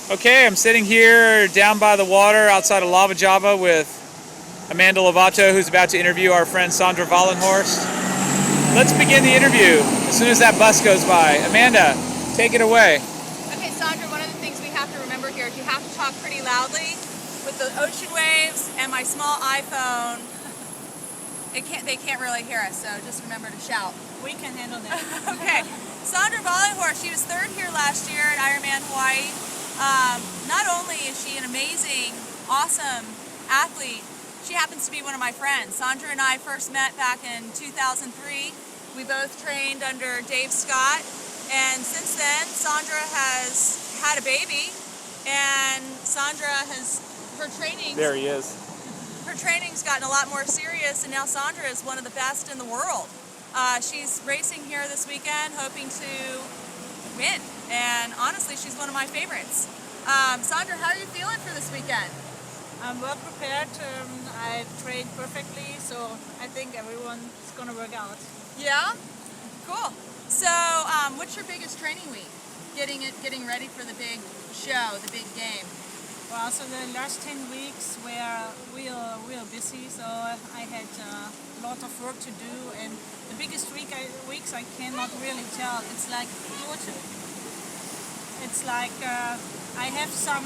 Okay, I'm sitting here down by the water outside of Lovato with Amanda Lovato, who's about to interview our friend Sandra Wallenhorst. Let's begin the interview as soon as that bus goes by. Amanda, take it away. Okay, Sandra, one of the things we have to remember here is you have to talk pretty loudly. With the ocean waves and my small iPhone, they can't really hear us, so just remember to shout. We can handle that. Okay, Sandra Wallenhorst, she was third here last year at Ironman Hawaii. Not only is she an amazing, awesome athlete, she happens to be one of my friends. Sandra and I first met back in 2003. We both trained under Dave Scott, and since then, Sandra has had a baby, and her training's There he is. Her training's gotten a lot more serious, and now Sandra is one of the best in the world. She's racing here this weekend, hoping to win, and honestly, she's one of my favorites. Sandra, how are you feeling for this weekend? I'm well prepared. I've trained perfectly, so I think everyone's going to work out. Yeah? Cool. So, what's your biggest training week? Getting ready for the big show, the big game. Well, so the last 10 weeks were real busy, so I had a lot of work to do, and the biggest weeks I cannot really tell. It's like I have some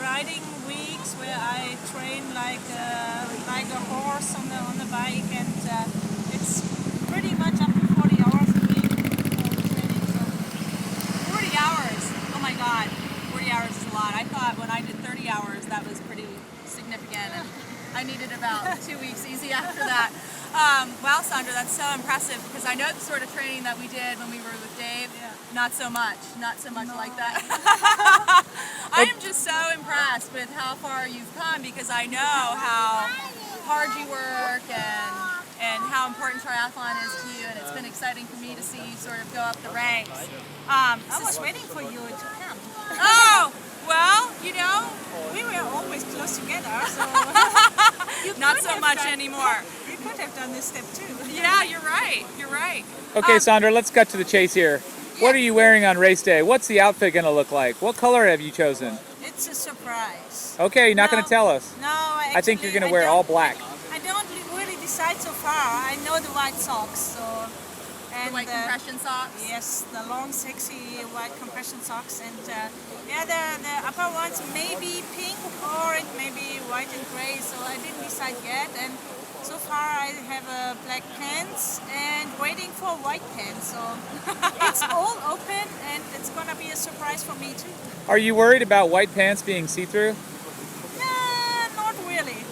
riding weeks where I train like a horse on the bike, and it's pretty much up to 40 hours a week training. So 40 hours? Oh my God, 40 hours is a lot. I thought when I did 30 hours that was pretty significant, and I needed about 2 weeks easy after that. Wow, Sandra, that's so impressive, because I know the sort of training that we did when we were with Dave. Yeah. Not so much No. like that. I am just so impressed with how far you've come, because I know how hard you work and how important triathlon is to you, and it's been exciting for me to see you sort of go up the ranks. I was waiting for you to come. Oh, well, you know, We were always close together, so not so much anymore. You could have done this step too. Yeah, you're right. You're right. Okay, Sandra, let's cut to the chase here. What are you wearing on race day? What's the outfit going to look like? What color have you chosen? It's a surprise. Okay, you're not No. going to tell us. No, I think you're going to I wear don't- all black. I don't really decide so far. I know the white socks, so The white compression socks. Yes, the long, sexy white compression socks, and the upper ones may be pink or it may be white and gray. So I didn't decide yet, and so far I have black pants and waiting for white pants. So it's all open, and it's gonna be a surprise for me too. Are you worried about white pants being see-through? Not really.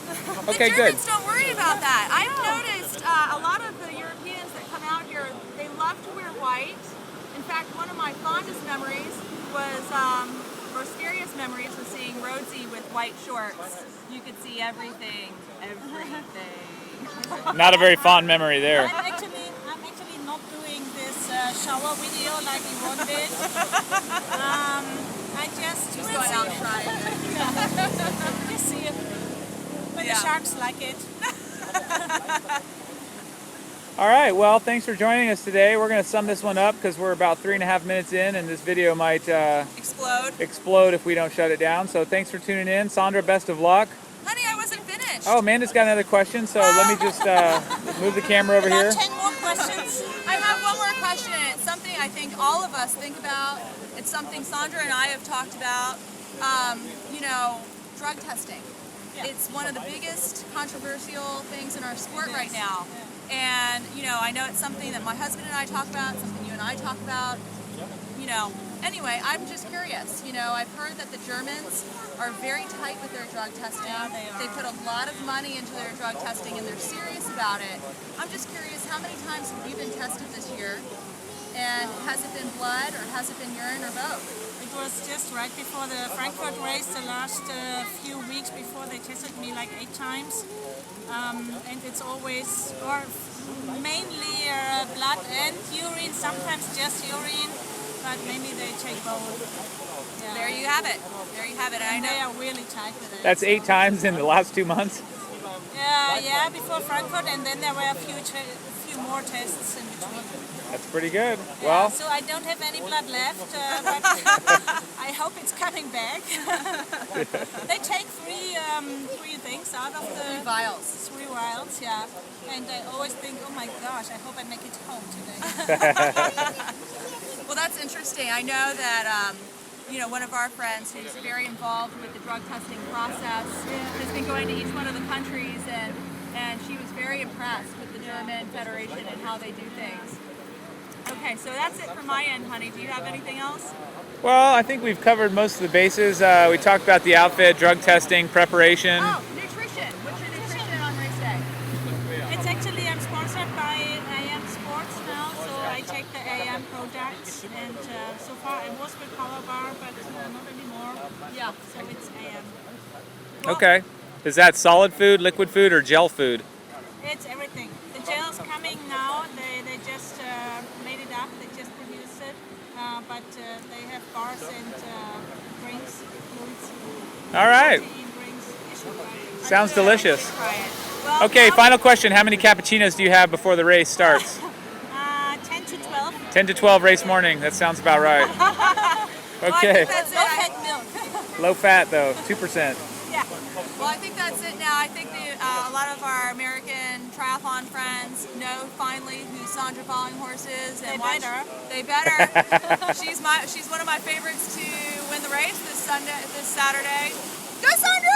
Okay, The good. Germans don't worry about that. I've noticed a lot of the Europeans that come out here, they love to wear white. In fact, one of my fondest memories was, or scariest memories, was seeing Rhodesy with white shorts. You could see everything. Not a very fond memory there. I'm actually not doing this shower video like Yvonne did. I just Going out and trying it. Just see it. But Yeah. the sharks like it. All right, well, thanks for joining us today. We're going to sum this one up because we're about 3.5 minutes in, and this video might Explode. explode if we don't shut it down. So thanks for tuning in. Sandra, best of luck. Honey, I wasn't finished. Oh, Amanda's got another question, so let me just move the camera over here. About 10 more questions. I have one more question, and it's something I think all of us think about. It's something Sandra and I have talked about. Drug testing. Yeah. It's one of the biggest controversial things in our sport right now. And, I know it's something that my husband and I talk about, something you and I talk about. Anyway, I'm just curious. I've heard that the Germans are very tight with their drug testing. Yeah, they are. They put a lot of money into their drug testing, and they're serious about it. I'm just curious, how many times have you been tested this year? And has it been blood, or has it been urine, or both? It was just right before the Frankfurt race, the last few weeks before, they tested me like 8 times. And it's always, or mainly blood and urine, sometimes just urine, but maybe they take both. Yeah. There you have it. There you have it. And I And they know. are really tight with it. That's 8 times in the last 2 months. Yeah, before Frankfurt, and then there were a few more tests in between. That's pretty good. Yeah, Well, so I don't have any blood left, but I hope it's coming back. They take three things out of the Vials. 3 vials, yeah. And I always think, oh my gosh, I hope I make it home today. Well, that's interesting. I know that one of our friends who's very involved with the drug testing process has been going to each one of the countries, and she was very impressed with the German Federation and how they do things. Okay, so that's it from my end, honey. Do you have anything else? well, I think we've covered most of the bases. We talked about the outfit, drug testing, preparation. Oh, nutrition. What's your nutrition on race day? It's actually, I'm sponsored by AM Sports now, so I take the AM products. And so far I was with Power Bar, but not anymore. Yeah. So it's AM. Okay. Is that solid food, liquid food, or gel food? It's everything. The gel's coming now. They just made it up. They just produced it. But they have bars and drinks, foods, All right. protein drinks. You should try it. Sounds delicious. Try it. Well, Okay, now- final question. How many cappuccinos do you have before the race starts? 10 to 12. 10 to 12 race morning. That sounds about right. Well, I Okay. think that's it. No fat milk. Low fat, though, 2%. Yeah. Well, I think that's it now. I think a lot of our American triathlon friends know finally who Sandra Wallenhorst is. And They why better. They better. She's one of my favorites to win the race this Saturday. Go Sandra!